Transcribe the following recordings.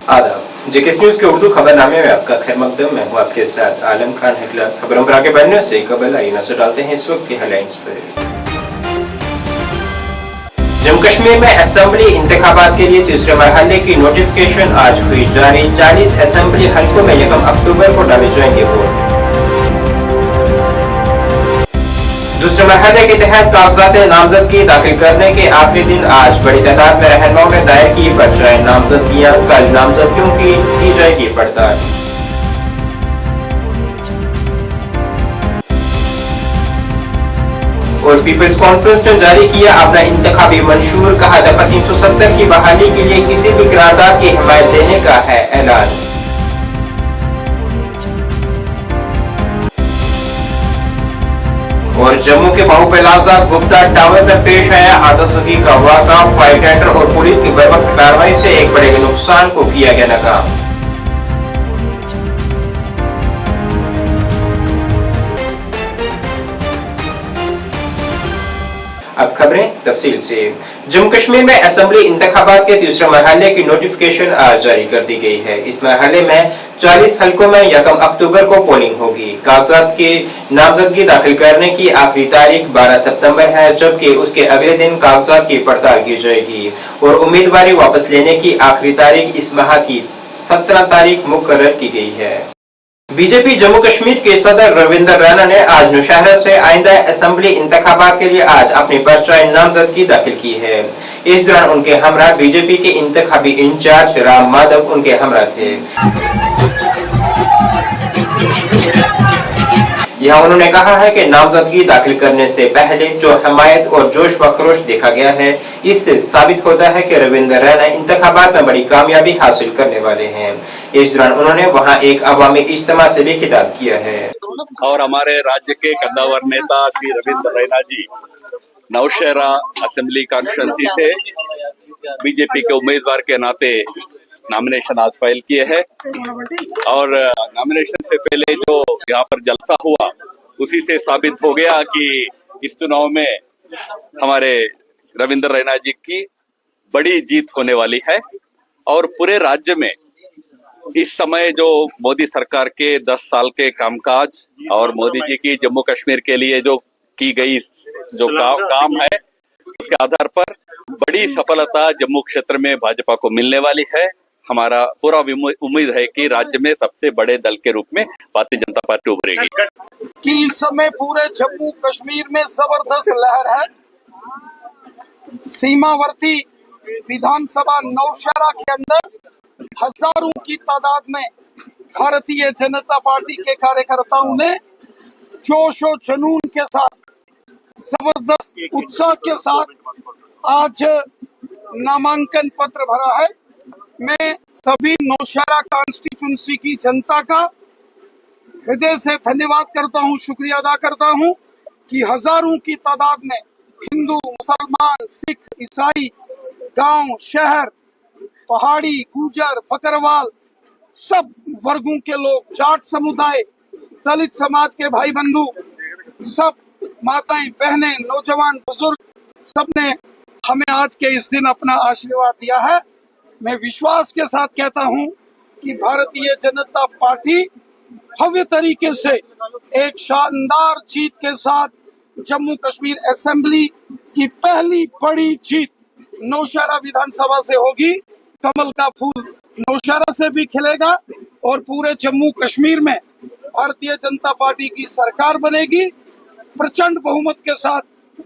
आदाब। JKS news के उर्दू खबरनामे में आपका खैर मकदम। मैं हूं आपके साथ आलम खान हिकला। खबरों पर आगे बढ़ने से कबल आइए नजर डालते हैं इस वक्त की हेडलाइंस पर। जम्मू कश्मीर में असेंबली इंतखाबात के लिए तीसरे मरहले की नोटिफिकेशन आज हुई जारी। 40 असेंबली हलकों में 1 अक्टूबर को डाले जाएंगे वोट। दूसरे मरहले के तहत कागजात नामजदगी दाखिल करने के आखिरी दिन आज बड़ी तादाद में रहनुमाओं ने दायर की पर्चाएं नामजदगियां। कल नामजदगियों की जाएगी पड़ताल। और पीपल्स कॉन्फ्रेंस ने जारी किया अपना इंतखाबी मंशूर। कहा दफा 370 की बहाली के लिए किसी भी करारदाद की हिमायत देने का है ऐलान। और जम्मू के बाहू प्लाजा गुप्ता टावर में पेश आया आतशबाजी का वाक़ा। फायर टेंडर और पुलिस की बर्वक्त कार्रवाई से एक बड़े नुकसान को किया गया नाकाम। अब खबरें तफसील से। जम्मू कश्मीर में असेंबली इंतखाबात के तीसरे मरहले की नोटिफिकेशन आज जारी कर दी गई है। इस मरहले में 40 हलकों में 1 अक्टूबर को पोलिंग होगी। कागजात की नामजदगी दाखिल करने की आखिरी तारीख 12 सितंबर है, जबकि उसके अगले दिन कागजात की पड़ताल की जाएगी और उम्मीदवारी वापस लेने की आखिरी तारीख इस माह की 17 तारीख मुकर्रर की गई है। बीजेपी जम्मू कश्मीर के सदर रविंदर रैना ने आज नौशहरा से आइंदा असेंबली इंतखाबात के लिए आज अपनी पर्चाएं नामजदगी दाखिल की है। इस दौरान उनके हमरा बीजेपी के इंतखाबी इंचार्ज राम माधव उनके हमरा थे। यहाँ उन्होंने कहा है कि नामजदगी दाखिल करने से पहले जो हमायत और जोश व खरोश देखा गया है, इससे साबित होता है कि रविंदर रैना इंतखाबात में बड़ी कामयाबी हासिल करने वाले हैं। इस दौरान उन्होंने वहां एक अवामी इज्तिमा से भी खिताब किया है। और हमारे राज्य के कद्दावर नेता श्री रविंदर रैना जी नौशहरा असेंबली कॉन्स्टिट्यूंसी से बीजेपी के उम्मीदवार के नाते नॉमिनेशन आज फाइल किए हैं। और नॉमिनेशन से पहले जो यहाँ पर जलसा हुआ उसी से साबित हो गया कि इस चुनाव में हमारे रविंदर रैना जी की बड़ी जीत होने वाली है। और पूरे राज्य में इस समय जो मोदी सरकार के 10 साल के कामकाज और मोदी जी की जम्मू कश्मीर के लिए जो की गई जो काम है, उसके आधार पर बड़ी सफलता जम्मू क्षेत्र में भाजपा को मिलने वाली है। हमारा पूरा उम्मीद है कि राज्य में सबसे बड़े दल के रूप में भारतीय जनता पार्टी उभरेगी। कि इस समय पूरे जम्मू कश्मीर में जबरदस्त लहर है। सीमावर्ती विधानसभा नौशहरा के अंदर हजारों की तादाद में भारतीय जनता पार्टी के कार्यकर्ताओं ने जोश और जुनून के साथ, जबरदस्त उत्साह के साथ आज नामांकन पत्र भरा है। मैं सभी नौशहरा कॉन्स्टिट्यूंसी की जनता का हृदय से धन्यवाद करता हूं, शुक्रिया अदा करता हूं कि हजारों की तादाद में हिंदू, मुसलमान, सिख, ईसाई, गांव, शहर, पहाड़ी, गुजर, बकरवाल, सब वर्गों के लोग, जाट समुदाय, दलित समाज के भाई बंधु, सब माताएं, बहनें, नौजवान, बुजुर्ग, सबने हमें आज के इस दिन अपना आशीर्वाद दिया है। मैं विश्वास के साथ कहता हूं कि भारतीय जनता पार्टी भव्य तरीके से एक शानदार जीत के साथ जम्मू कश्मीर असेंबली की पहली बड़ी जीत नौशहरा विधानसभा से होगी। कमल का फूल नौशहरा से भी खिलेगा और पूरे जम्मू कश्मीर में भारतीय जनता पार्टी की सरकार बनेगी। प्रचंड बहुमत के साथ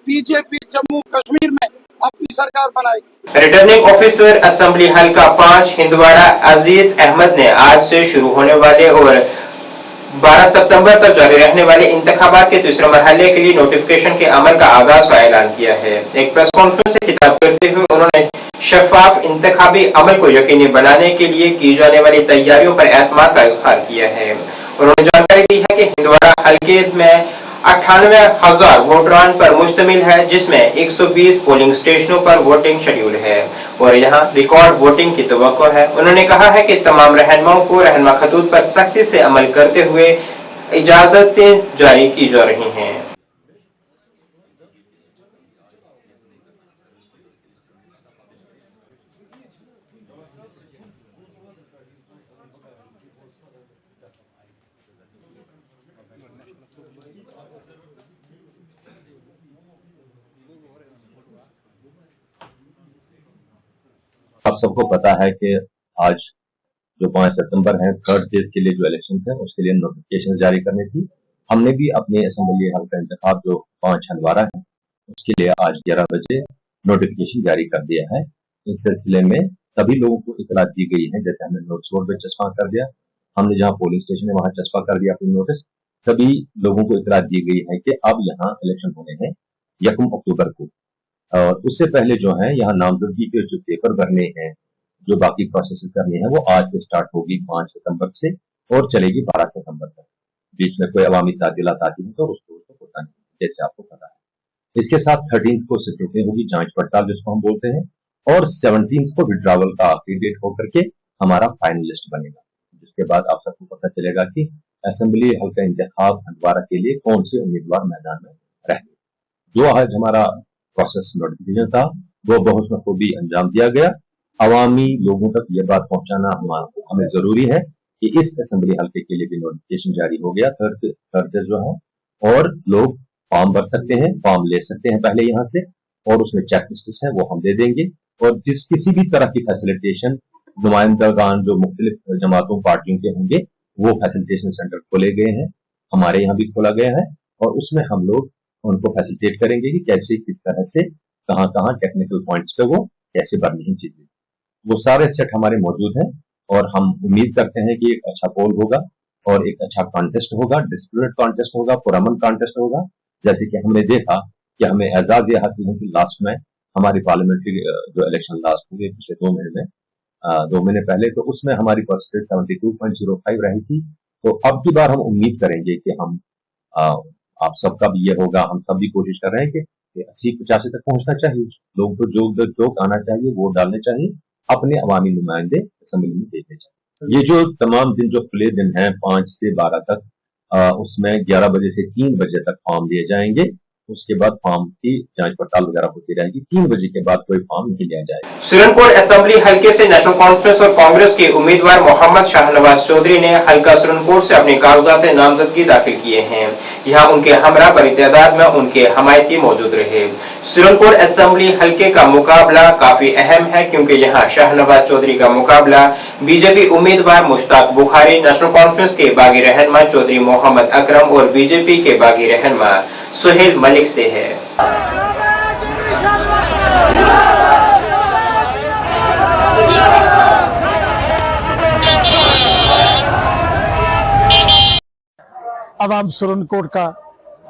बीजेपी जम्मू कश्मीर में अपनी सरकार बनाएगी। रिटर्निंग ऑफिसर असेंबली हल्का 5 हिंदवाड़ा अजीज अहमद ने आज से शुरू होने वाले और 12 सितंबर तक जारी रहने वाले इंतखाबात के तीसरे मरहले के लिए नोटिफिकेशन के अमल का आगाज का ऐलान किया है। एक प्रेस कॉन्फ्रेंस से खिताब करते हुए उन्होंने शफाफ इंतखाबी अमल को यकीनी बनाने के लिए की जाने वाली तैयारियों पर एतमाद का इजहार किया है। उन्होंने जानकारी दी है कि हिंदवाड़ा हल्के में 98,000 वोटरान पर मुश्तमिल है, जिसमें 120 पोलिंग स्टेशनों पर वोटिंग शेड्यूल है और यहां रिकॉर्ड वोटिंग की तवक्को है। उन्होंने कहा है कि तमाम रहनुमाओं को रहनुमा खतूत पर सख्ती से अमल करते हुए इजाजतें जारी की जा रही हैं। सबको पता है कि आज जो 5 सितंबर है, थर्ड फेज के लिए जो इलेक्शन है उसके लिए नोटिफिकेशन जारी करनी थी। हमने भी अपने असेंबली हल्का इंतखाब जो 5 हंदवाड़ा है उसके लिए आज 11 बजे नोटिफिकेशन जारी कर दिया है। इस सिलसिले में सभी लोगों को इतला दी गई है, जैसे हमने नोटिस बोर्ड पे चस्पा कर दिया, हमने जहाँ पोलिंग स्टेशन है वहां चस्पा कर दिया अपनी नोटिस। सभी लोगों को इतला दी गई है कि अब यहाँ इलेक्शन होने हैं 1 अक्टूबर को, और उससे पहले जो है यहाँ नामजदगी के जो पेपर भरने हैं, जो बाकी प्रोसेस करनी है, वो आज से स्टार्ट होगी 5 सितंबर से और चलेगी 12 सितंबर तक। बीच में कोई अवामी तातीलात आती है तो उसको होता नहीं, जैसे आपको पता है। इसके साथ 13 को स्क्रूटनी होगी, जांच पड़ताल जिसको हम बोलते हैं, और 17 को विड्रावल का आखिरी डेट होकर के हमारा फाइनल लिस्ट बनेगा, जिसके बाद आप सबको पता चलेगा कि असेंबली हल्का इंतखाब हंदवाड़ा के लिए कौन से उम्मीदवार मैदान में रहेंगे। जो आज हमारा प्रोसेस नोटिफिकेशन था वो बहुत खूबी अंजाम दिया गया। अवामी लोगों तक ये बात पहुंचाना हमें जरूरी है कि इस असेंबली हल्के के लिए भी नोटिफिकेशन जारी हो गया थर्ड जो है, और लोग फॉर्म भर सकते हैं, फॉर्म ले सकते हैं पहले यहाँ से, और उसमें चेक लिस्ट है वो हम दे देंगे। और जिस किसी भी तरह की फैसिलिटेशन नुमाइंदगान जो मुख्तलिफ जमातों पार्टियों के होंगे वो फैसिलिटेशन सेंटर खोले गए हैं, हमारे यहाँ भी खोला गया है, और उसमें हम लोग उनको फैसिलिटेट करेंगे कि कैसे किस तरह से कहाँ कहाँ टेक्निकल पॉइंट्स पे वो कैसे भरनी है चीजें। वो सारे सेट हमारे मौजूद हैं और हम उम्मीद करते हैं कि एक अच्छा पोल होगा और एक अच्छा कॉन्टेस्ट होगा, डिस्प्यूटेड कॉन्टेस्ट होगा, पुरअमन कॉन्टेस्ट होगा। जैसे कि हमने देखा कि हमें एजाज ये हासिल है कि लास्ट में हमारी पार्लियामेंट्री जो इलेक्शन लास्ट हुए पिछले 2 महीने में, 2 महीने पहले, तो उसमें हमारी परसेंटेज 72.05 रही थी। तो अब की बार हम उम्मीद करेंगे कि हम आप सबका भी ये होगा, हम सब भी कोशिश कर रहे हैं कि 80-85 तक पहुंचना चाहिए। लोगों को जो आना चाहिए, वोट डालने चाहिए, अपने अवामी नुमाइंदे असेंबली में भेजने चाहिए। ये जो तमाम दिन जो खुले दिन हैं 5 से 12 तक, उसमें 11 बजे से 3 बजे तक फॉर्म दिए जाएंगे। उसके बाद फॉर्म की जांच पड़ताल वगैरह होती रहेगी। 3 बजे के बाद कोई फॉर्म नहीं लिया जाएगा। सुरनकोट असेंबली हल्के से नेशनल कॉन्फ्रेंस और कांग्रेस के उम्मीदवार मोहम्मद शाहनवाज चौधरी ने हल्का सुरनकोट से अपने कागजात नामजदगी दाखिल किए हैं। यहां उनके हमरा बड़ी तादाद में उनके हमायती मौजूद रहे। सुरनकोट असेंबली हल्के का मुकाबला काफी अहम है, क्योंकि यहां शाहनवाज चौधरी का मुकाबला बीजेपी उम्मीदवार मुश्ताक बुखारी, नेशनल कॉन्फ्रेंस के बागी रहनुमा चौधरी मोहम्मद अकरम और बीजेपी के बागी रहनुमा सुहेल मलिक से है। अवाम सुरनकोट का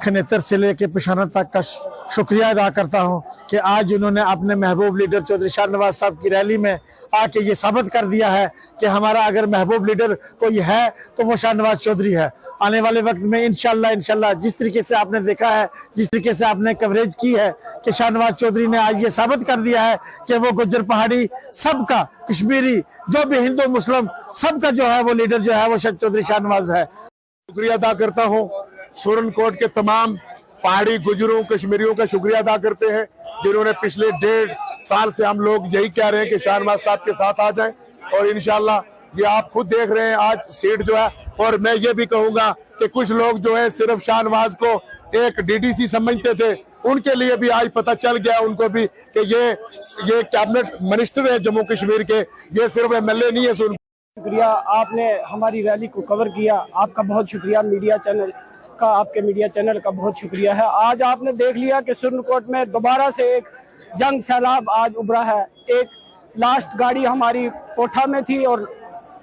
खनेतर से लेके पिशाना तक का शुक्रिया अदा करता हूं कि आज उन्होंने अपने महबूब लीडर चौधरी शाहनवाज साहब की रैली में आके ये साबित कर दिया है कि हमारा अगर महबूब लीडर कोई है तो वो शाहनवाज चौधरी है। आने वाले वक्त में इंशाल्लाह जिस तरीके से आपने देखा है, जिस तरीके से आपने कवरेज की है कि शाहनवाज चौधरी ने आज ये साबित कर दिया है कि वो गुज्जर पहाड़ी सबका, कश्मीरी, जो भी हिंदू मुस्लिम सबका जो है वो लीडर जो है वो चौधरी शाहनवाज है। शुक्रिया अदा करता हूँ। सुरनकोट के तमाम पहाड़ी गुजरों कश्मीरियों का शुक्रिया अदा करते हैं, जिन्होंने पिछले 1.5 साल से हम लोग यही कह रहे हैं कि शाहनवाज साहब के साथ आ जाएं, और इंशाल्लाह ये आप खुद देख रहे हैं आज सीट जो है। और मैं ये भी कहूंगा कि कुछ लोग जो है सिर्फ शाहनवाज को एक डीडीसी समझते थे, उनके लिए भी आज पता चल गया उनको भी कि ये कैबिनेट मिनिस्टर है जम्मू कश्मीर के, ये सिर्फ एमएलए नहीं है। शुक्रिया, आपने हमारी रैली को कवर किया, आपका बहुत शुक्रिया। मीडिया चैनल का, आपके मीडिया चैनल का बहुत शुक्रिया है। आज आपने देख लिया कि सुरनकोट में दोबारा से एक जंग सैलाब आज उभरा है। एक लास्ट गाड़ी हमारी कोठा में थी और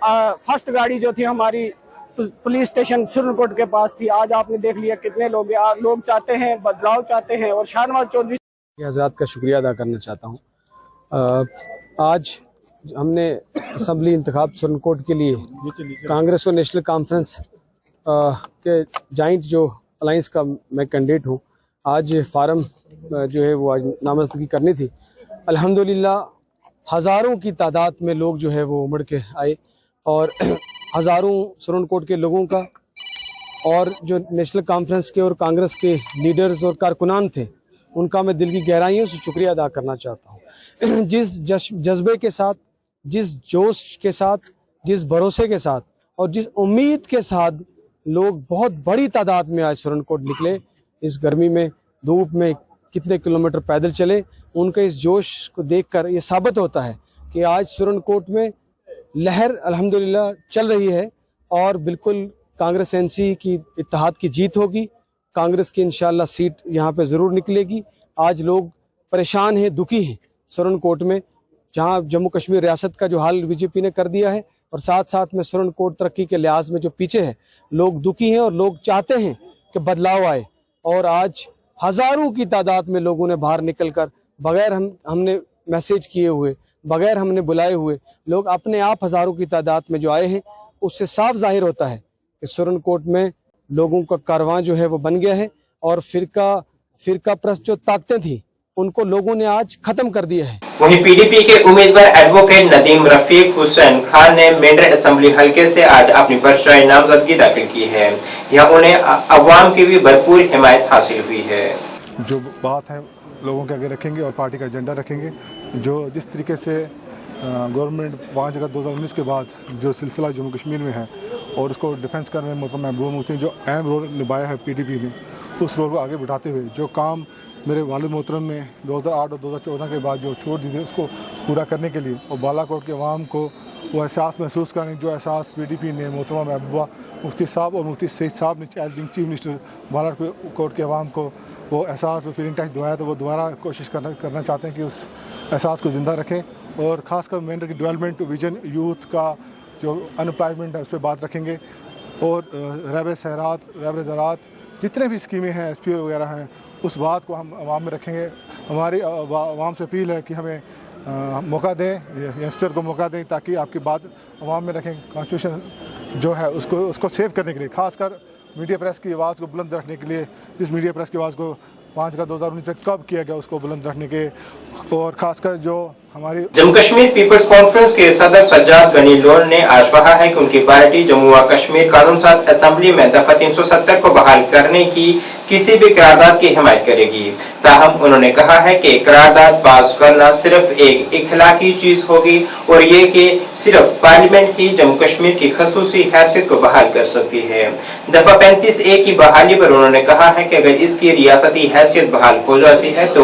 फर्स्ट गाड़ी जो थी हमारी पुलिस स्टेशन सुरनकोट के पास थी। आज आपने देख लिया कितने लोग चाहते हैं, बदलाव चाहते हैं, और शाहनवाज चौधरी हजरात का शुक्रिया अदा करना चाहता हूँ। आज हमने असेंबली इंतखाब सुरनकोट के लिए कांग्रेस और नेशनल कॉन्फ्रेंस के जॉइंट जो अलायंस का मैं कैंडिडेट हूँ, आज फार्म जो है वो आज नामजदगी करनी थी। अल्हम्दुलिल्लाह हज़ारों की तादाद में लोग जो है वो उमड़ के आए, और हज़ारों सुरनकोट के लोगों का और जो नेशनल कॉन्फ्रेंस के और कांग्रेस के लीडर्स और कारकुनान थे, उनका मैं दिल की गहराइयों से शुक्रिया अदा करना चाहता हूँ। जिस जज्बे के साथ, जिस जोश के साथ, जिस भरोसे के साथ और जिस उम्मीद के साथ लोग बहुत बड़ी तादाद में आज सुरनकोट निकले, इस गर्मी में, धूप में कितने किलोमीटर पैदल चले, उनके इस जोश को देखकर ये साबित होता है कि आज सुरनकोट में लहर अल्हम्दुलिल्लाह चल रही है और बिल्कुल कांग्रेस एनसी की इत्तेहाद की जीत होगी। कांग्रेस की इंशाअल्लाह सीट यहाँ पे ज़रूर निकलेगी। आज लोग परेशान हैं, दुखी हैं सुरनकोट में, जहाँ जम्मू कश्मीर रियासत का जो हाल बीजेपी ने कर दिया है और साथ साथ में सुरनकोट तरक्की के लिहाज में जो पीछे है, लोग दुखी हैं और लोग चाहते हैं कि बदलाव आए। और आज हज़ारों की तादाद में लोगों ने बाहर निकलकर बगैर हमने मैसेज किए हुए, बगैर हमने बुलाए हुए, लोग अपने आप हज़ारों की तादाद में जो आए हैं, उससे साफ जाहिर होता है कि सुरनकोट में लोगों का कारवां जो है वो बन गया है और फिरका प्रस्त जो ताकतें थी उनको लोगों ने आज खत्म कर दिया है। वहीं पीडीपी के उम्मीदवार एडवोकेट नदीम रफीक हुसैन खान ने मेंढर असेंबली हलके से आज अपनी पर्चाई नामजदगी दाखिल की है। यहाँ उन्हें अवाम की भी भरपूर हिमायत हासिल हुई है। जो बात है लोगों के आगे रखेंगे और पार्टी का एजेंडा रखेंगे। जो जिस तरीके से गवर्नमेंट 5 अगस्त 2019 के बाद जो सिलसिला जम्मू कश्मीर में है और उसको डिफेंस करने में महबूबा मुफ्ती ने जो अहम रोल निभाया है पीडीपी ने, उस रोल को आगे बढ़ाते हुए जो काम मेरे वालिद मोहतरम ने 2008 और 2014 के बाद जो छोड़ दी थी उसको पूरा करने के लिए और बालाकोट के अवाम को वो एहसास महसूस करने जो एहसास पीडीपी ने मोहतरमा महबूबा मुफ्ती साहब और मुफ्ती सईद साहब ने एज चीफ मिनिस्टर बालाकोट के अवाम को वो एहसास वो फीलिंग टच दिलाया, तो वो दोबारा कोशिश करना चाहते हैं कि उस एहसास को ज़िंदा रखें। और ख़ासकर मेंढर की डेवलपमेंट विजन, यूथ का जो अनएम्प्लॉयमेंट है उस पर बात रखेंगे और रैबर सहरात, रैबर ज़रात, जितने भी स्कीमें हैं, एसपीओ वगैरह हैं, उस बात को हम आवाम में रखेंगे। हमारी आवाम से अपील है कि हमें मौका दें, यंगस्टर को मौका दें ताकि आपकी बात आवाम में रखें। कॉन्स्टिट्यूशन जो है उसको सेव करने के लिए, खासकर मीडिया प्रेस की आवाज़ को बुलंद रखने के लिए, जिस मीडिया प्रेस की आवाज़ को 5 अगस्त 2019 में कब किया गया उसको बुलंद रखने के, और खासकर जो हमारी जम्मू कश्मीर पीपल्स कॉन्फ्रेंस के सदर सज्जाद गनी लोन ने आज कहा है कि उनकी पार्टी जम्मू व कश्मीर कानून साज असेंबली में दफा 370 को बहाल करने की किसी भी करारदाद की हिमायत करेगी। ताहम उन्होंने कहा है कि करारदाद पास करना सिर्फ एक इखलाकी चीज होगी और ये कि सिर्फ पार्लियामेंट ही जम्मू कश्मीर की खसूसी हैसियत को बहाल कर सकती है। दफा 35A की बहाली पर उन्होंने कहा है कि अगर इसकी रियासती हैसियत बहाल हो जाती है तो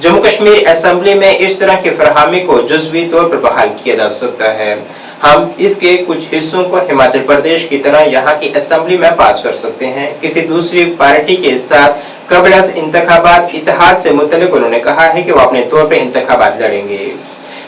जम्मू कश्मीर असेंबली में इस तरह की फरहमी को जुज़वी तौर पर बहाल किया जा सकता है। हम इसके कुछ हिस्सों को हिमाचल प्रदेश की तरह यहाँ की असेंबली में पास कर सकते हैं। किसी दूसरी पार्टी के साथ कबल इंतखाबात इत्तेहाद से मुतल्लिक उन्होंने कहा है कि वो अपने तौर पर इंतखाबात लड़ेंगे।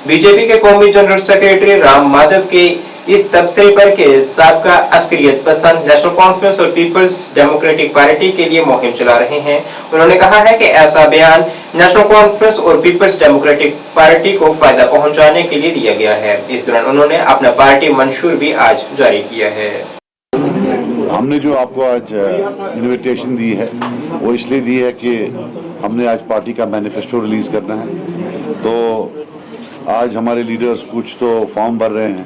बीजेपी के कौमी जनरल सेक्रेटरी राम माधव के इस तबसरे पर के साबका अस्करियत पसंद नेशनल कॉन्फ्रेंस और पीपल्स डेमोक्रेटिक पार्टी के लिए मुहिम चला रहे हैं। उन्होंने कहा है कि ऐसा बयान नेशनल कॉन्फ्रेंस और पीपल्स डेमोक्रेटिक पार्टी को फायदा पहुंचाने के लिए दिया गया है। इस दौरान उन्होंने अपना पार्टी मंशूर भी आज जारी किया है। हमने जो आपको आज इन्विटेशन दी है वो इसलिए दी है कि हमने आज पार्टी का मैनिफेस्टो रिलीज करना है। तो आज हमारे लीडर्स कुछ तो फॉर्म भर रहे हैं,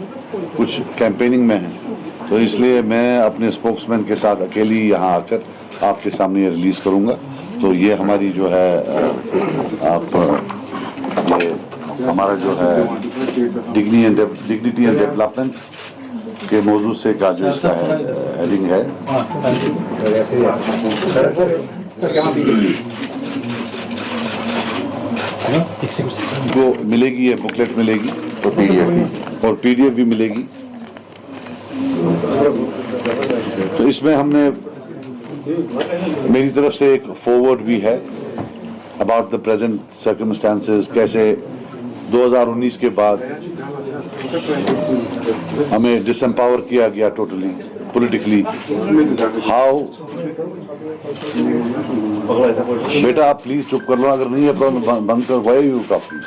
कुछ कैंपेनिंग में हैं, तो इसलिए मैं अपने स्पोक्समैन के साथ अकेली यहाँ आकर आपके सामने ये रिलीज़ करूँगा। तो ये हमारी जो है ये हमारा जो है डिग्निटी एंड डेवलपमेंट के मौजूद से का जो इसका है हेडिंग है। को मिलेगी, ये बुकलेट मिलेगी तो पीडीएफ भी मिलेगी। तो इसमें हमने मेरी तरफ से एक फॉरवर्ड भी है अबाउट द प्रेजेंट सर्कमस्टांसेस, कैसे 2019 के बाद हमें डिसएम्पावर किया गया टोटली पॉलिटिकली। हाउ बेटा आप प्लीज चुप कर लो, अगर नहीं है प्रॉब्लम बंद कर। Why you talking?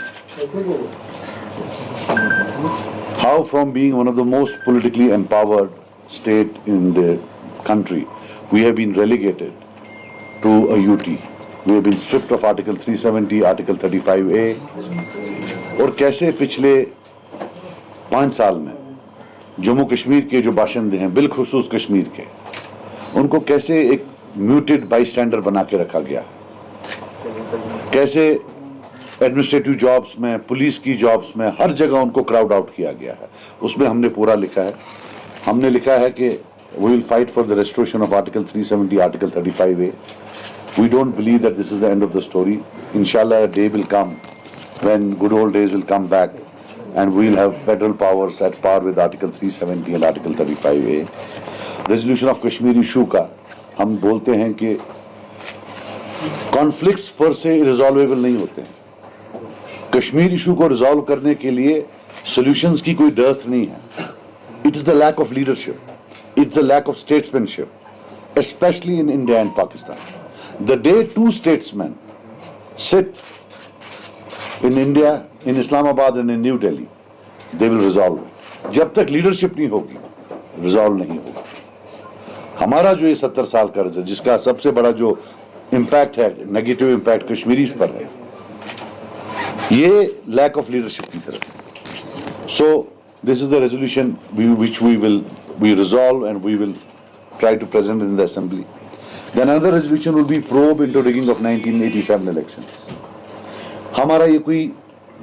How from being one of the most politically empowered state in the country, we have been relegated to a UT. We have been stripped of Article 370, Article 35A. और कैसे पिछले 5 साल में जम्मू कश्मीर के जो बाशिंदे हैं, बिलखुसूस कश्मीर के, उनको कैसे एक म्यूटेड बाईस्टैंडर बना के रखा गया, कैसे एडमिनिस्ट्रेटिव जॉब्स में, पुलिस की जॉब्स में, हर जगह उनको क्राउड आउट किया गया है। उसमें हमने पूरा लिखा है। हमने लिखा है कि we will fight for the restoration of article 370, article 35A. We don't believe that this is the end of the story. इंशाल्लाह a day will come when good old days will come back, and we'll have federal powers at par with Article 370 and Article 35A. Resolution of Kashmir issue का हम बोलते हैं कि conflicts पर से रिजॉल्वेबल नहीं होते हैं। कश्मीर इशू को रिजॉल्व करने के लिए सॉल्यूशंस की कोई डर्थ नहीं है। It is the lack of leadership, it's the lack of statesmanship, especially in India and Pakistan. The day two statesmen sit in India, in Islamabad and in New Delhi, they will resolve it. जब तक leadership नहीं होगी, resolve नहीं होगा। हमारा जो ये 70 साल कर्ज है, जिसका सबसे बड़ा जो इम्पैक्ट है, नेगेटिव इम्पैक्ट कश्मीरीज पर है, ये लैक ऑफ लीडरशिप की तरफ। So this is the resolution which we resolve and we will try to present in the assembly. Then another resolution will be probe into rigging of 1987 elections. हमारा ये कोई,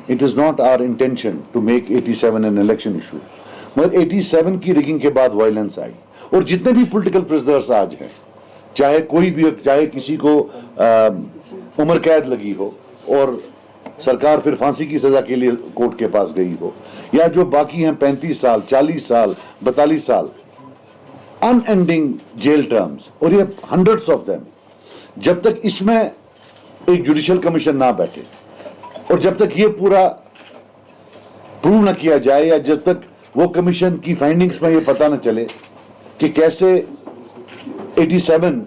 it is not our intention to make 87 an election issue. मगर 87 की rigging के बाद violence I और जितने भी पॉलिटिकल प्रिजनर्स आज हैं, चाहे कोई भी, चाहे किसी को उम्र कैद लगी हो और सरकार फिर फांसी की सजा के लिए कोर्ट के पास गई हो, या जो बाकी हैं 35 साल, 40 साल, 42 साल, अनएंडिंग जेल टर्म्स, और ये हंड्रेड्स ऑफ देम, जब तक इसमें एक जुडिशियल कमीशन ना बैठे और जब तक ये पूरा प्रूव ना किया जाए, या जब तक वो कमीशन की फाइंडिंग्स में ये पता ना चले कि कैसे 87।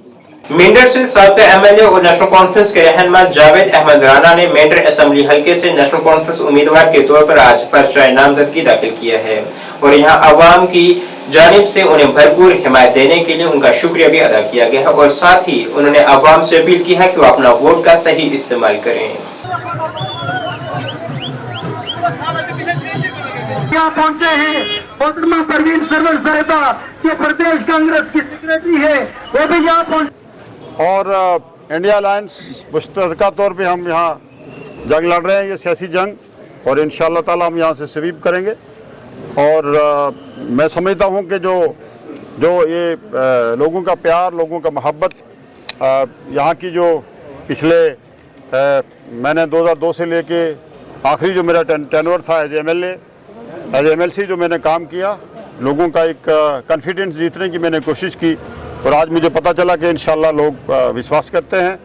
मेंढर से साबिक़ एमएलए और नेशनल कॉन्फ्रेंस के रहनुमा जावेद अहमद राना ने मेंढर असेंबली हलके से नेशनल कॉन्फ्रेंस उम्मीदवार के तौर पर आज पर्चा नामजदगी दाखिल किया है और यहां अवाम की जानिब से उन्हें भरपूर हिमायत देने के लिए उनका शुक्रिया भी अदा किया गया है और साथ ही उन्होंने अवाम से अपील की है कि वो अपना वोट का सही इस्तेमाल करें। यहाँ पहुंचे हैं मोहतरमा परवीन सरवर साहिबा, ये प्रदेश कांग्रेस की सेक्रेटरी है, वो भी यहाँ पहुंचे। और इंडिया अलायंस मुश्तरका तौर पे हम यहाँ जंग लड़ रहे हैं, ये सियासी जंग, और इंशाअल्लाह ताला हम यहाँ से स्वीप करेंगे। और मैं समझता हूँ कि जो ये लोगों का प्यार, लोगों का मोहब्बत, यहाँ की जो पिछले मैंने 2002 से लेके आखिरी जो मेरा टेन्योर था एज एमएलए, एज एमएलसी, जो मैंने काम किया, लोगों का एक कॉन्फिडेंस जीतने की मैंने कोशिश की और आज मुझे पता चला कि इंशाअल्लाह लोग विश्वास करते हैं।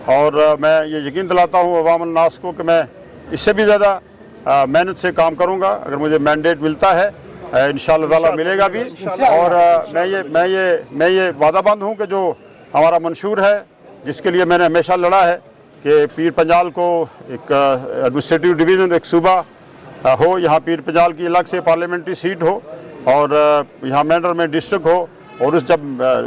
और मैं ये यकीन दिलाता हूँ अवाम अन्नास को कि मैं इससे भी ज़्यादा मेहनत से काम करूँगा अगर मुझे मैंडेट मिलता है, इंशाअल्लाह ताला मिलेगा भी। और मैं ये वादाबंद हूँ कि जो हमारा मंशूर है, जिसके लिए मैंने हमेशा लड़ा है कि पीर पंजाल को एक एडमिनिस्ट्रेटिव डिवीज़न, एक सूबा हो, यहाँ पीर पंजाल की अलग से पार्लियामेंट्री सीट हो और यहाँ मेंढर में डिस्ट्रिक्ट हो, और उस जब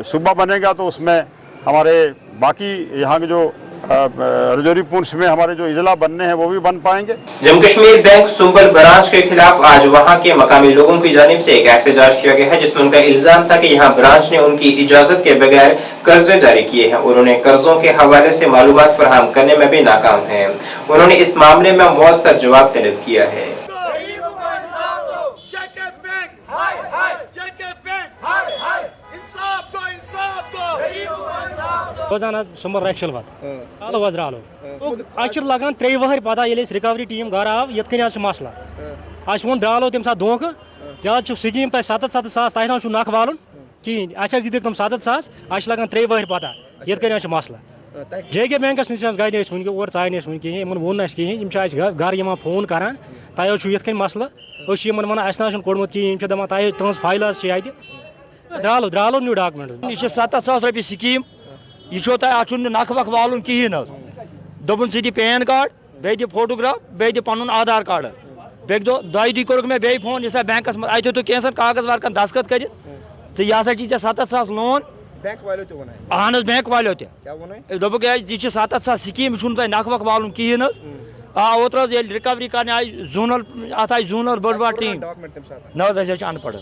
सूबा बनेगा तो उसमें हमारे बाकी यहाँ के जो रजौरी पुंछ में हमारे जो इजला बनने हैं वो भी बन पाएंगे। जम्मू कश्मीर बैंक सुंबल ब्रांच के खिलाफ आज वहां के मकामी लोगों की जानिब से एक एहतजाज किया गया है, जिसमें उनका इल्जाम था कि यहां ब्रांच ने उनकी इजाजत के बगैर कर्जे जारी किए हैं और उन्हें कर्जों के हवाले से मालूमात फराहम करने में भी नाकाम है। उन्होंने इस मामले में मौसर जवाब तलब किया है। रोजाना सुमर रैक्शल वत आलो वजरालो आज लगान 3 वहर पता ये रिकवरी टीम घर आव ये मसला आज वो द्रालो तम साथ धोख या स्कीम तह 7 सास तह ना नख वालन कहें अस दिख तम 7 सास आज लगान 3 वहर पता ये मसला JK बैंकस नश गई वन और चाय वन कहें इन वोन कहें घर फोन करान तह ये मसला वन अस ना कोड़मुत कहें दपान तह तुज फाइल अत द्रालो न्यू डॉक्यूमेंट यह 7 सास रपी स्कीम यह अत नख वख वालन कहें दोपन सी पैन कार्ड बे फोटोग्राफ बे पन आधार कार्ड बे दुई कोर्क मे बे फोन यह बैंकस मज अत कैंसन कागज वागज दस्खत कर यह 7 सास लोन अहन बैंक वालो दोप यह 7 सास स्कीम नख वख वालन कहें ओतर रिकवरी करने आई जोनल अत आई जोनल बड़ बार टीम ना अनपढ़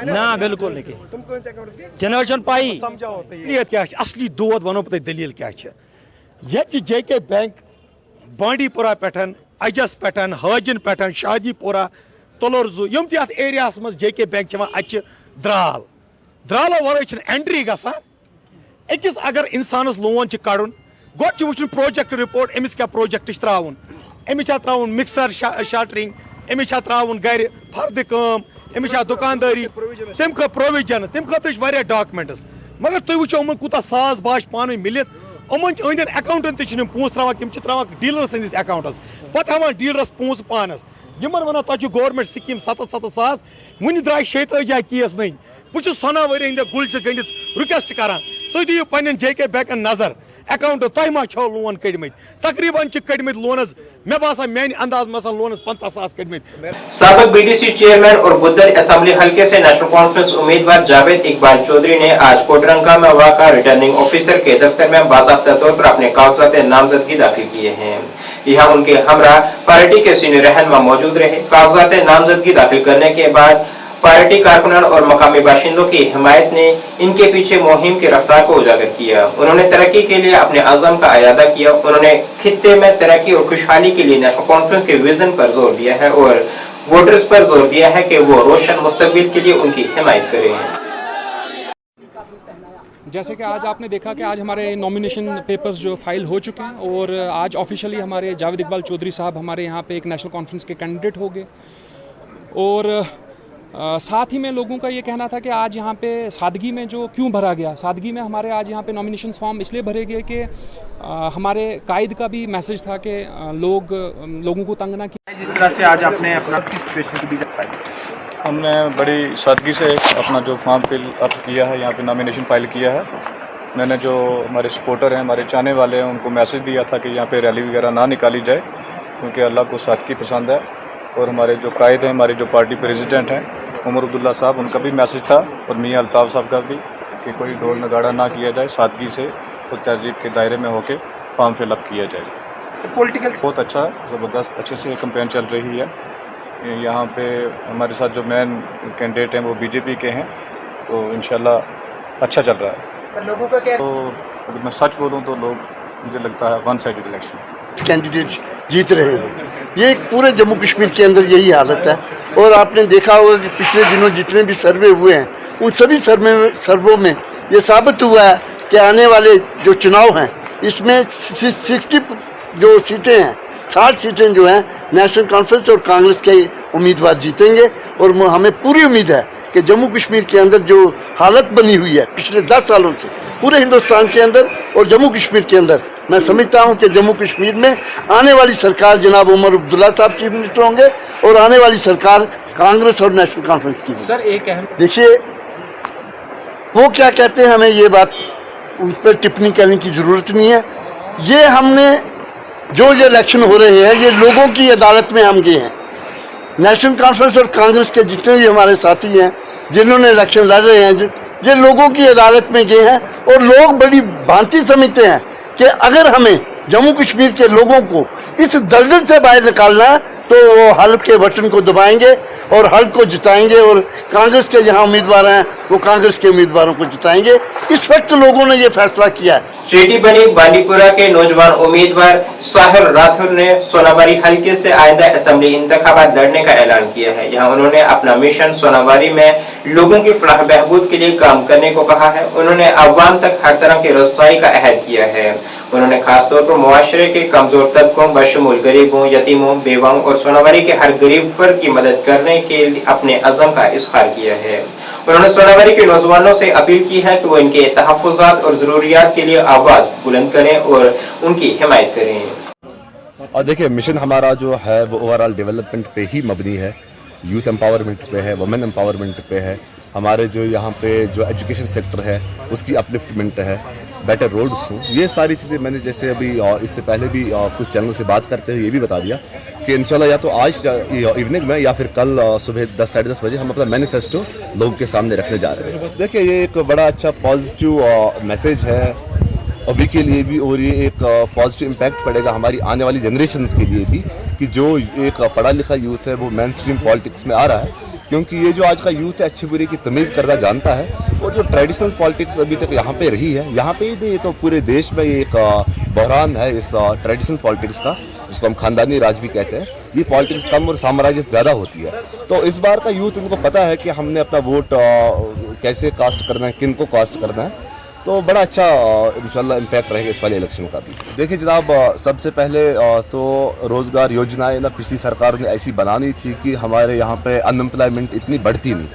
ना बिल्कुल नहीं पाई असली दोद वनो पे दलील क्या ये JK बैंक बांडीपुरा पे अजस पे हाजिन पे शादीपुरा तलरजू यम तथ एरिया मज JK बैंक अच द्राल द्रालो वर एंट्री गसान अकिस अगर इंसानस लोन कड़न गो वो प्रोजेक्ट रिपोर्ट अमिस क्या प्रोजेक्ट त्रावन अमिस त्राउन मिक्सर शाटरिंग, अमिस त्राउन घर फर्द काम, अमिस दुकानदारी, तम प्रोविजन, तम खतर डॉक्यूमेंट्स, मगर तुम वो उन कूत साज बाश पान मिलित उमन अंदन अकाउंटन तम पोस त्रावान, तम त्रावान डीलर सदिस अकाउंटस, पे हावान डीलरस पोस पानस, यमन वन तुम गवर्नमेंट स्कीम 7-7 सास, वन द्राय 46 केस नहीं, बहुत सना वरी हंद गुल गंडित रिक्वेस्ट करान, तुम दियो पन्न JK बैंकन नजर अकाउंट तुम मा छो लोन कड़मित, तकरीबन कड़मित लोनस मे बासान मेन अंदाज मसल लोनस 50 सास कड़मित। साबिक BDC चेयरमैन और बुद्धल असेंबली हल्के से नेशनल कॉन्फ्रेंस उम्मीदवार जावेद इकबाल चौधरी ने आज कोटरंगा में वाक़ा रिटर्निंग ऑफिसर के दफ्तर में बाज़ाब्ता तौर पर अपने कागजात नामजदगी दाखिल किए हैं। यहाँ उनके हमरा पार्टी के सीनियर रहनुमा मौजूद रहे। कागजात नामजदगी दाखिल करने के बाद पार्टी कारकुनान और मकामी बाशिंदों की हिमायत ने इनके पीछे मुहिम की रफ्तार को उजागर किया। उन्होंने तरक्की के लिए अपने अज़म का अयादा किया। उन्होंने खित्ते में तरक्की और खुशहाली के लिए नेशनल कॉन्फ्रेंस के विजन पर जोर दिया है और वोटर्स पर जोर दिया है कि वो रोशन मुस्तकबिल के लिए उनकी हिमायत करें। जैसे कि आज आपने देखा कि आज हमारे नॉमिनेशन पेपर्स जो फाइल हो चुके हैं और आज ऑफिशियली हमारे जावेद इकबाल चौधरी साहब हमारे यहाँ पे एक नेशनल कॉन्फ्रेंस के कैंडिडेट हो गए। और साथ ही में लोगों का ये कहना था कि आज यहाँ पे सादगी में जो क्यों भरा गया, सादगी में हमारे आज यहाँ पे नॉमिनेशन फॉर्म इसलिए भरे गए कि हमारे कायद का भी मैसेज था कि लोगों को तंग ना किया। जिस तरह से आज आपने अपना सिचुएशन की भी हमने बड़ी सादगी से अपना जो फॉर्म फिल अप किया है, यहाँ पे नॉमिनेशन फाइल किया है। मैंने जो हमारे सपोर्टर हैं, हमारे चाहने वाले हैं, उनको मैसेज दिया था कि यहाँ पे रैली वगैरह ना निकाली जाए क्योंकि अल्लाह को सादगी पसंद है। और हमारे जो कायद हैं, हमारे जो पार्टी प्रेसिडेंट हैं उमर अब्दुल्ला साहब, उनका भी मैसेज था और मियाँ अल्ताफ़ साहब का भी कि कोई ढोल नगाड़ा ना किया जाए, सादगी से और तहजीब के दायरे में होकर फॉर्म फिल अप किया जाए। पॉलिटिकल बहुत अच्छा ज़बरदस्त अच्छे से कैंपेन चल रही है। यहाँ पे हमारे साथ जो मेन कैंडिडेट हैं वो बीजेपी के हैं, तो इंशाल्लाह अच्छा चल रहा है। लोगों का क्या? तो अगर मैं सच बोलूँ तो लोग, मुझे लगता है वन साइडेड इलेक्शन कैंडिडेट जीत रहे हैं। ये पूरे जम्मू कश्मीर के अंदर यही हालत है। और आपने देखा होगा कि पिछले दिनों जितने भी सर्वे हुए हैं उन सभी सर्वों में ये साबित हुआ है कि आने वाले जो चुनाव हैं इसमें 60 जो सीटें हैं, 60 सीटें जो हैं नेशनल कॉन्फ्रेंस और कांग्रेस के उम्मीदवार जीतेंगे। और हमें पूरी उम्मीद है कि जम्मू कश्मीर के अंदर जो हालत बनी हुई है पिछले 10 सालों से पूरे हिंदुस्तान के अंदर और जम्मू कश्मीर के अंदर, मैं समझता हूं कि जम्मू कश्मीर में आने वाली सरकार जनाब उमर अब्दुल्ला साहब चीफ मिनिस्टर होंगे और आने वाली सरकार कांग्रेस और नेशनल कॉन्फ्रेंस की। सर एक अहम देखिए वो क्या कहते हैं, हमें ये बात उन पर टिप्पणी करने की ज़रूरत नहीं है। ये हमने जो इलेक्शन हो रहे हैं ये लोगों की अदालत में हम गए हैं। नेशनल कॉन्फ्रेंस और कांग्रेस के जितने भी हमारे साथी हैं जिन्होंने इलेक्शन लड़ रहे हैं ये लोगों की अदालत में गए हैं। और लोग बड़ी भांति समझते हैं कि अगर हमें जम्मू कश्मीर के लोगों को इस दलदल से बाहर निकालना है तो वो हल्फ के बटन को दबाएंगे और हल्फ को जिताएंगे और कांग्रेस के जहां उम्मीदवार हैं वो कांग्रेस के उम्मीदवारों को जिताएंगे। इस वक्त लोगों ने ये फैसला किया है। चेटी बनी बांडीपुरा के नौजवान उम्मीदवार साहिर राठौर ने सोनावारी हल्के से आइंदा असेंबली इंतखाबात लड़ने का ऐलान किया है। यहाँ उन्होंने अपना मिशन सोनावारी में लोगों की फलाह बहबूद के लिए काम करने को कहा है। उन्होंने अवाम तक हर तरह की रसाई का अहद किया है। उन्होंने खासतौर पर मुआशरे के कमजोर तबकों बशमूल गरीबों, यतीमों, बेवाओं और सोनावारी के हर गरीब फर्द की मदद करने के लिए अपने अज़म का इज़हार किया है। उन्होंने सोनावारी के नौजवानों से अपील की है कि वो इनके तहफ़्फ़ुज़ात और ज़रूरियात के लिए आवाज़ बुलंद करें और उनकी हिमायत करें। और देखिए मिशन हमारा जो है वो ओवरऑल डेवलपमेंट पे ही मबनी है, यूथ एम्पावरमेंट पे है, वुमेन एम्पावरमेंट पे है। हमारे जो यहाँ पे जो एजुकेशन सेक्टर है उसकी अपलिफ्टमेंट है, बेटर रोड्स हों, ये सारी चीज़ें मैंने जैसे अभी इससे पहले भी कुछ चैनल से बात करते हुए ये भी बता दिया कि इंशाल्लाह या तो आज इवनिंग में या फिर कल सुबह 10 साढ़े 10 बजे हम अपना मैनिफेस्टो लोगों के सामने रखने जा रहे हैं। देखिए ये एक बड़ा अच्छा पॉजिटिव मैसेज है अभी के लिए भी और ये एक पॉजिटिव इम्पैक्ट पड़ेगा हमारी आने वाली जनरेशन्स के लिए भी कि जो एक पढ़ा लिखा यूथ है वो मेन स्ट्रीम पॉलिटिक्स में आ रहा है। क्योंकि ये जो आज का यूथ है अच्छे बुरे की तमीज़ करना जानता है और जो ट्रेडिशनल पॉलिटिक्स अभी तक यहाँ पे रही है, यहाँ पे ही नहीं तो पूरे देश में एक बहरान है इस ट्रेडिशनल पॉलिटिक्स का, जिसको हम खानदानी राज भी कहते हैं। ये पॉलिटिक्स कम और साम्राज्य ज़्यादा होती है। तो इस बार का यूथ उनको पता है कि हमने अपना वोट कैसे कास्ट करना है, किन को कास्ट करना है। तो बड़ा अच्छा इंशाल्लाह इम्पैक्ट रहेगा इस वाले इलेक्शन का भी। देखिए जनाब, सबसे पहले तो रोज़गार योजनाएं ना पिछली सरकार ने ऐसी बनानी थी कि हमारे यहाँ पे अनएम्प्लॉयमेंट इतनी बढ़ती नहीं।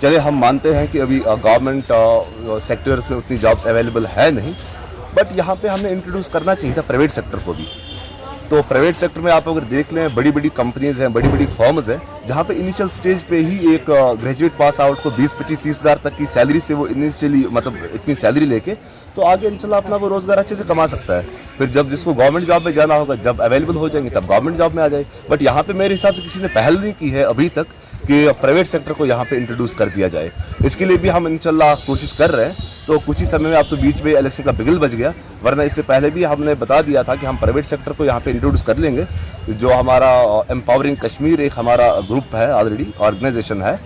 चले हम मानते हैं कि अभी गवर्नमेंट सेक्टर्स में उतनी जॉब्स अवेलेबल है नहीं, बट यहाँ पे हमने इंट्रोड्यूस करना चाहिए था प्राइवेट सेक्टर को भी। तो प्राइवेट सेक्टर में आप अगर देख लें, बड़ी बड़ी कंपनीज हैं, बड़ी बड़ी फर्म्स हैं, जहाँ पे इनिशियल स्टेज पे ही एक ग्रेजुएट पास आउट को 20-25-30 हज़ार तक की सैलरी से वो इनिशियली मतलब इतनी सैलरी लेके तो आगे इंशाल्लाह अपना वो रोज़गार अच्छे से कमा सकता है। फिर जब जिसको गवर्नमेंट जॉब में जाना होगा, जब अवेलेबल हो जाएंगे तब गवर्नमेंट जॉब में आ जाए। बट यहाँ पे मेरे हिसाब से किसी ने पहल नहीं की है अभी तक कि प्राइवेट सेक्टर को यहाँ पे इंट्रोड्यूस कर दिया जाए। इसके लिए भी हम इंशाल्लाह कोशिश कर रहे हैं। तो कुछ ही समय में अब तो बीच में इलेक्शन का बिगल बच गया, वरना इससे पहले भी हमने बता दिया था कि हम प्राइवेट सेक्टर को यहाँ पे इंट्रोड्यूस कर लेंगे। जो हमारा एम्पावरिंग कश्मीर एक हमारा ग्रुप है, ऑलरेडी ऑर्गेनाइजेशन है,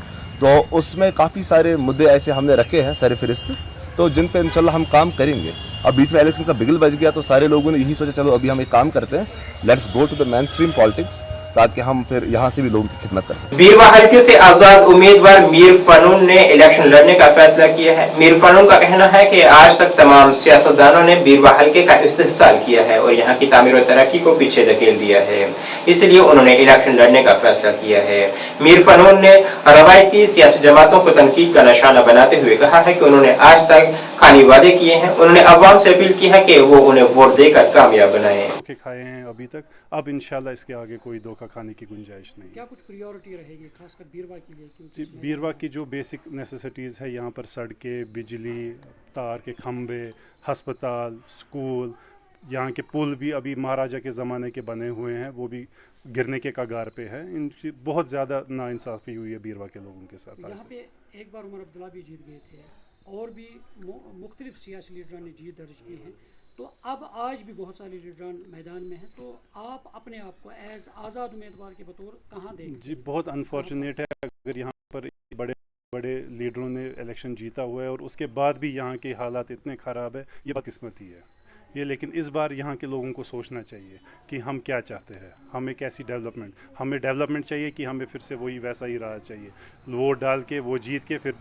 तो उसमें काफ़ी सारे मुद्दे ऐसे हमने रखे हैं सरफहरिस्त, तो जिन पे इंशाल्लाह हम काम करेंगे। अब बीच में इलेक्शन का बिगल बच गया तो सारे लोगों ने यही सोचा चलो अभी हम एक काम करते हैं, let's go to the mainstream politics, ताकि हम फिर यहाँ से भी लोगों की खिदमत कर सकें। बीरवा हल्के से आजाद उम्मीदवार मीर फनून ने इलेक्शन लड़ने का फैसला किया है। मीर फनून का कहना है कि आज तक तमाम सियासतदानों ने बीरवा हल्के का इस्तेहसाल किया है और यहाँ की तामीर और तरक्की को पीछे धकेल दिया है, इसलिए उन्होंने इलेक्शन लड़ने का फैसला किया है। मीर फनून ने रवायती सियासी जमातों को तनकीद का निशाना बनाते हुए कहा है कि उन्होंने आज तक खाली वादे किए हैं। उन्होंने अवाम से अपील की है कि वो उन्हें वोट देकर कामयाब बनाएं। खाए हैं अभी तक, अब इंशाल्लाह इसके आगे कोई धोखा खाने की गुंजाइश नहीं। क्या कुछ प्रायोरिटी रहेगी खासकर बीरवा के लिए? जी, बीरवा की जो बेसिक नेसेसिटीज़ है यहाँ पर सड़कें, बिजली, तार के खंबे, हस्पताल, स्कूल, यहाँ के पुल भी अभी महाराजा के ज़माने के बने हुए हैं, वो भी गिरने के कगार पे है। इनकी बहुत ज़्यादा नाइंसाफ़ी हुई है बीरवा के लोगों के साथ। यहाँ पे एक बार उमर अब्दुल्ला भी जीत गए थे और भी मुख्तलिफ सियासी लीडरान ने जीत दर्ज की है, तो अब आज भी बहुत सारे लीडरान मैदान में हैं, तो आप अपने आप को एज आज़ाद उम्मीदवार के बतौर कहाँ देंगे? जी, बहुत अनफॉर्चुनेट है अगर यहाँ पर बड़े बड़े लीडरों ने इलेक्शन जीता हुआ है और उसके बाद भी यहाँ के हालात इतने ख़राब है, ये बदकिस्मती है ये। लेकिन इस बार यहाँ के लोगों को सोचना चाहिए कि हम क्या चाहते हैं, हमें कैसी डेवलपमेंट, हमें डेवलपमेंट चाहिए कि हमें फिर से वही वैसा ही राह चाहिए, वोट डाल के वो जीत के फिर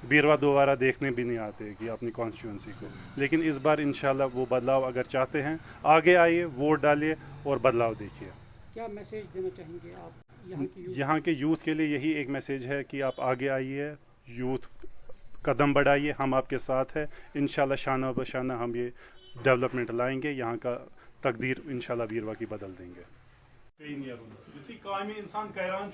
बीरवा दोबारा देखने भी नहीं आते कि अपनी कॉन्स्टिट्यूंसी को। लेकिन इस बार इंशाल्लाह वो बदलाव अगर चाहते हैं, आगे आइए, वोट डालिए और बदलाव देखिए। क्या मैसेज देना चाहेंगे आप यहाँ के यूथ के लिए? यही एक मैसेज है कि आप आगे आइए, यूथ कदम बढ़ाइए, हम आपके साथ हैं। इंशाल्लाह शाना बशाना हम ये डेवलपमेंट लाएंगे, यहाँ का तकदीर इंशाल्लाह बीरवा की बदल देंगे। इंसान कैरान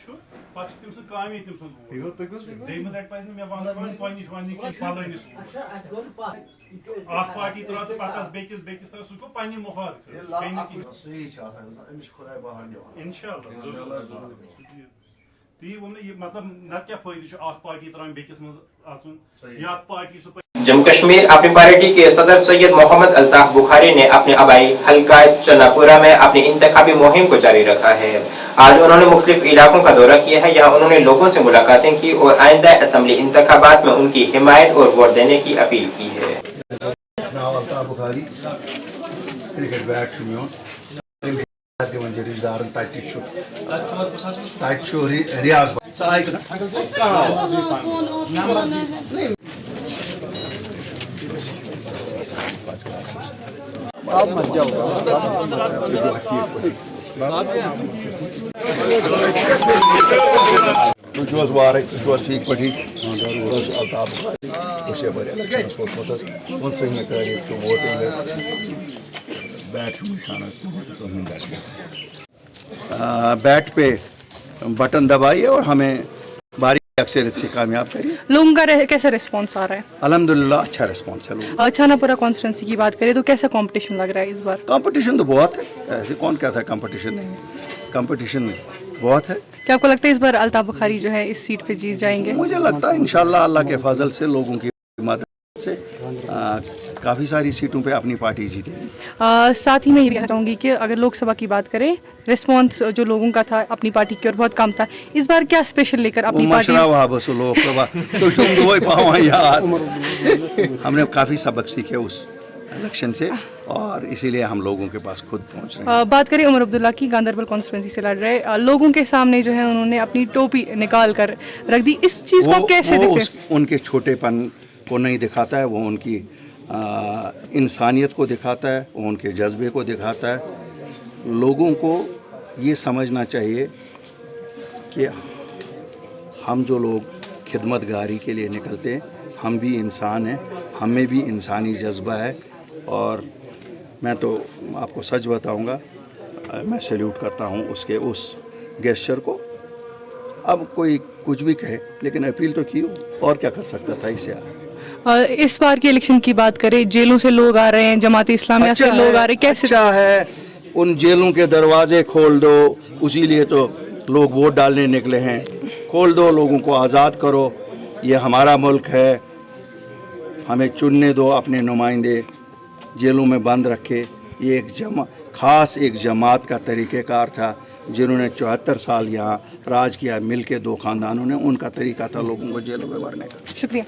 जम्मू कश्मीर अपनी पार्टी के सदर सैयद मोहम्मद अल्ताफ बुखारी ने अपने आबाई हल्का चन्नापुरा में अपनी इंतखाबी मुहिम को जारी रखा है। आज उन्होंने मुख्तलिफ इलाकों का दौरा किया है। यहाँ उन्होंने लोगों से मुलाकातें की और आइंदा असेंबली इंतखाबात में उनकी हिमायत और वोट देने की अपील की है। आप मत जाओ। तुझ वारे ठीक पटी अल्ताफ बैट पे बटन दबाइए और हमें भारी अक्सरियत से कामयाब करिए। लोगों का कैसा रिस्पांस आ रहा है? अल्हम्दुलिल्लाह अच्छा रिस्पांस है लोगों। छानापुरा कॉन्स्टिट्यूंसी की बात करें तो कैसा कंपटीशन लग रहा है इस बार? कंपटीशन तो बहुत है, ऐसे कौन कहता है कंपटीशन नहीं है, कंपटीशन बहुत है। क्या आपको लगता है इस बार अल्ताफ बुखारी जो है इस सीट पे जीत जाएंगे? मुझे लगता है इंशाल्लाह अल्लाह के फजल से, लोगों की मदद से काफ़ी सारी सीटों पे अपनी पार्टी जीतेगी। साथ ही मैं ये कहना चाहूँगी कि अगर लोकसभा की बात करें, रिस्पांस जो लोगों का था अपनी पार्टी की और बहुत कम था, इस बार क्या स्पेशल लेकर अपनी पार्टी? लोकसभा तो तुम दो पाओ यार। हमने काफ़ी सबक सीखे उस इलेक्शन से और इसीलिए हम लोगों के पास खुद पहुंच रहे हैं। बात करें उमर अब्दुल्ला की, गांधरबल कॉन्स्टिट्यूंसी से लड़ रहे, लोगों के सामने जो है उन्होंने अपनी टोपी निकाल कर रख दी, इस चीज़ को कैसे देखते हैं? उनके छोटेपन को नहीं दिखाता है, वो उनकी इंसानियत को दिखाता है, उनके जज्बे को दिखाता है। लोगों को ये समझना चाहिए कि हम जो लोग खिदमतगारी के लिए निकलते हैं, हम भी इंसान हैं, हमें भी इंसानी जज्बा है। और मैं तो आपको सच बताऊंगा, मैं सैल्यूट करता हूं उसके उस गेस्चर को। अब कोई कुछ भी कहे, लेकिन अपील तो की, और क्या कर सकता था इससे। इस बार के इलेक्शन की बात करें, जेलों से लोग आ रहे हैं, जमात इस्लामिया से लोग आ रहे हैं, कैसे? अच्छा है, उन जेलों के दरवाजे खोल दो, उसी लिए तो लोग वोट डालने निकले हैं। खोल दो, लोगों को आज़ाद करो, ये हमारा मुल्क है, हमें चुनने दो अपने नुमाइंदे। जेलों में बंद रखे, ये खास एक जमात का तरीक़ेकार था, जिन्होंने 74 साल यहाँ राज किया, मिलके दो खानदानों ने, उनका तरीका था लोगों को जेलों में भरने का। शुक्रिया।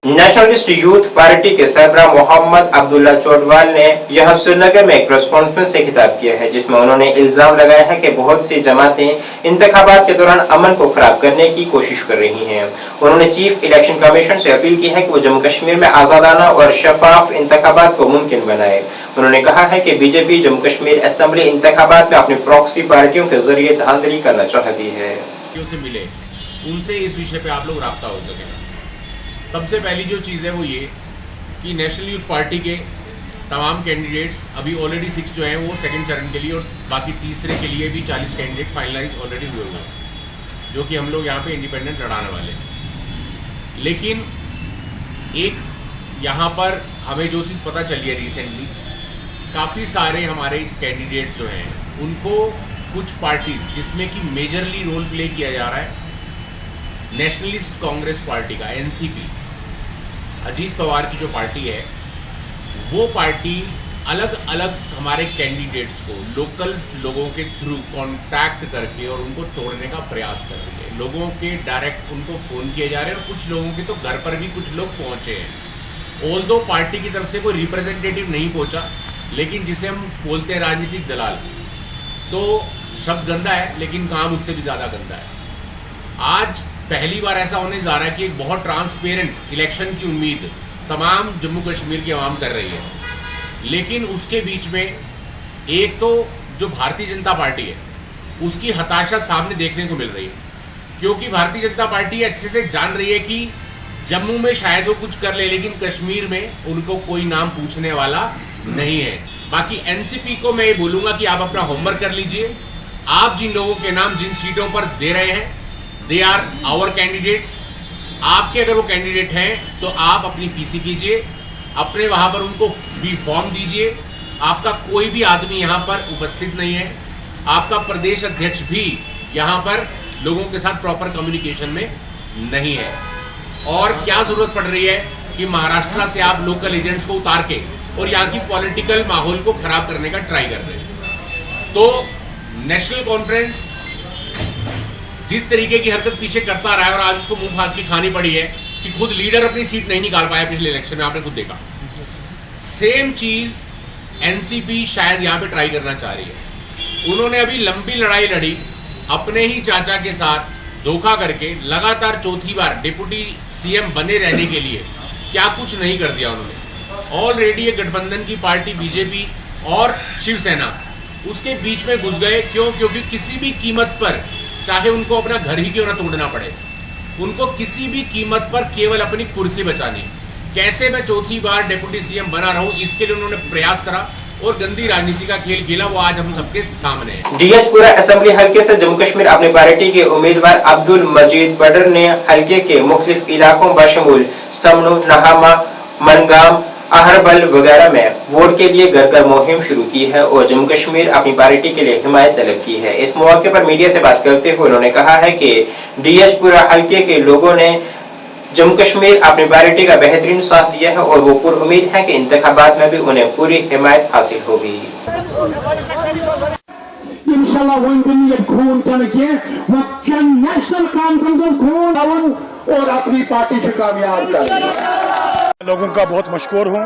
नेशनलिस्ट यूथ पार्टी के सरबराह मोहम्मद अब्दुल्ला चौडवाल ने यहां श्रीनगर में एक प्रेस कॉन्फ्रेंस से खिताब किया है, जिसमें उन्होंने इल्जाम लगाया है कि बहुत सी जमातें इंतखाबात के दौरान अमन को खराब करने की कोशिश कर रही हैं। उन्होंने चीफ इलेक्शन कमीशन से अपील की है कि वो जम्मू कश्मीर में आजादाना और शफाफ इंतखाबात को मुमकिन बनाए। उन्होंने कहा है कि बीजेपी जम्मू कश्मीर असेंबली इंतखाबात में अपनी प्रॉक्सी पार्टियों के जरिए धांधली करना चाहती है। मिले उनसे इस विषय पे आप लोग राब्ता हो सके। सबसे पहली जो चीज़ है वो ये कि नेशनल यूथ पार्टी के तमाम कैंडिडेट्स अभी ऑलरेडी 6 जो हैं वो सेकंड चरण के लिए, और बाकी तीसरे के लिए भी 40 कैंडिडेट फाइनलाइज ऑलरेडी हुए हुए हैं, जो कि हम लोग यहाँ पे इंडिपेंडेंट लड़ाने वाले हैं। लेकिन एक यहाँ पर हमें जो चीज़ पता चली है रिसेंटली, काफ़ी सारे हमारे कैंडिडेट्स जो हैं उनको कुछ पार्टीज़, जिसमें कि मेजरली रोल प्ले किया जा रहा है नेशनलिस्ट कांग्रेस पार्टी का, एनसीपी, अजीत पवार की जो पार्टी है, वो पार्टी अलग अलग हमारे कैंडिडेट्स को लोकल लोगों के थ्रू कांटेक्ट करके और उनको तोड़ने का प्रयास कर रही है। लोगों के डायरेक्ट उनको फ़ोन किए जा रहे हैं, और कुछ लोगों के तो घर पर भी कुछ लोग पहुंचे हैं। ऑल्दो पार्टी की तरफ से कोई रिप्रेजेंटेटिव नहीं पहुंचा, लेकिन जिसे हम बोलते हैं राजनीतिक दलाल, तो शब्द गंदा है लेकिन काम उससे भी ज़्यादा गंदा है। आज पहली बार ऐसा होने जा रहा है कि एक बहुत ट्रांसपेरेंट इलेक्शन की उम्मीद तमाम जम्मू कश्मीर की आवाम कर रही है, लेकिन उसके बीच में एक तो जो भारतीय जनता पार्टी है उसकी हताशा सामने देखने को मिल रही है, क्योंकि भारतीय जनता पार्टी अच्छे से जान रही है कि जम्मू में शायद वो कुछ कर ले, लेकिन कश्मीर में उनको कोई नाम पूछने वाला नहीं है। बाकी एनसीपी को मैं ये बोलूँगा कि आप अपना होमवर्क कर लीजिए। आप जिन लोगों के नाम जिन सीटों पर दे रहे हैं, दे आर आवर कैंडिडेट्स। आपके अगर वो कैंडिडेट हैं तो आप अपनी पीसी कीजिए, अपने वहाँ पर उनको भी फॉर्म दीजिए। आपका कोई भी आदमी यहाँ पर उपस्थित नहीं है, आपका प्रदेश अध्यक्ष भी यहाँ पर लोगों के साथ प्रॉपर कम्युनिकेशन में नहीं है। और क्या ज़रूरत पड़ रही है कि महाराष्ट्र से आप लोकल एजेंट्स को उतार के और यहाँ की पॉलिटिकल माहौल को ख़राब करने का ट्राई कर रहे हैं। तो नेशनल कॉन्फ्रेंस जिस तरीके की हरकत पीछे करता रहा है, और आज उसको मुंह फाड़ की खानी पड़ी है कि खुद लीडर अपनी सीट नहीं निकाल पाया पिछले इलेक्शन में, आपने खुद देखा। सेम चीज़ एनसीपी शायद यहाँ पे ट्राई करना चाह रही है। उन्होंने अभी लंबी लड़ाई लड़ी अपने ही चाचा के साथ धोखा करके, लगातार चौथी बार डिप्टी सीएम बने रहने के लिए क्या कुछ नहीं कर दिया उन्होंने। ऑलरेडी ये गठबंधन की पार्टी बीजेपी और शिवसेना उसके बीच में घुस गए। क्यों? क्योंकि किसी भी कीमत पर, चाहे उनको अपना घर ही क्यों ना तोड़ना पड़े, उनको किसी भी कीमत पर केवल अपनी कुर्सी बचानी। कैसे मैं चौथी बार डिप्टी सीएम बना रहा हूँ, इसके लिए उन्होंने प्रयास करा और गंदी राजनीति का खेल खेला, वो आज हम सबके सामने है। डीएचपुरा असेंबली हलके से जम्मू कश्मीर अपनी पार्टी के उम्मीदवार अब्दुल मजीद बडर ने हलके के मुख्तलिफ इलाकों बशमूल समनू, नहामा, मनगाम, अहरबल वगैरह में वोट के लिए घर घर मुहिम शुरू की है और जम्मू कश्मीर अपनी पार्टी के लिए हिमायत तलब की है। इस मौके पर मीडिया से बात करते हुए उन्होंने कहा है कि डीएचपुरा हलके के लोगों ने जम्मू कश्मीर अपनी पार्टी का बेहतरीन साथ दिया है और वो पुर उम्मीद है कि इंतखाबात में भी उन्हें पूरी हिमायत हासिल होगी। इंशाल्लाह वो खून नेशनल कॉन्फ्रेंस खून और अपनी पार्टी से कामयाब कर। लोगों का बहुत मशकूर हूँ।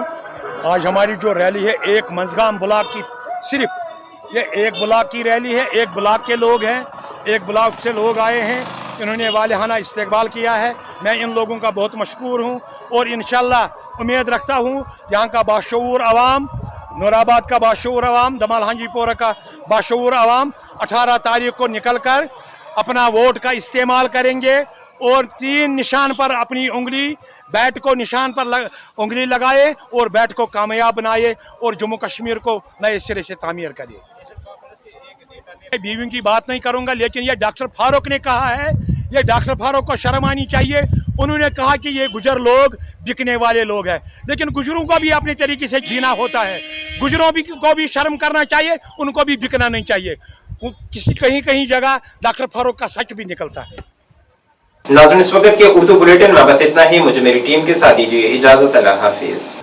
आज हमारी जो रैली है एक मंजगाम ब्लॉक की, सिर्फ ये एक ब्लॉक की रैली है। एक ब्लॉक के लोग हैं, एक ब्लॉक से लोग आए हैं, इन्होंने वालिहाना इस्तकबाल किया है। मैं इन लोगों का बहुत मशकूर हूँ और इंशाल्लाह उम्मीद रखता हूँ यहाँ का बाशऊर अवाम, नूराबाद का बाशऊर अवाम, दमाल हांजीपोरा का बाशऊर अवाम 18 तारीख को निकलकर अपना वोट का इस्तेमाल करेंगे और 3 निशान पर अपनी उंगली, बैट को निशान पर उंगली लगाए और बैट को कामयाब बनाए और जम्मू कश्मीर को नए सिरे से तामीर करे। बीवियों की बात नहीं करूंगा, लेकिन ये डॉक्टर फारूक ने कहा है, ये डॉक्टर फारूक को शर्म आनी चाहिए। उन्होंने कहा कि ये गुजर लोग बिकने वाले लोग हैं, लेकिन गुजरों को भी अपने तरीके से जीना होता है। गुजरों को भी शर्म करना चाहिए, उनको भी बिकना नहीं चाहिए। किसी कहीं जगह डॉक्टर फारूक का सच भी निकलता है। नाज़रीन, इस वक्त के उर्दू बुलेटिन में बस इतना ही। मुझे मेरी टीम के साथ दीजिए इजाजत। अल्लाह हाफिज।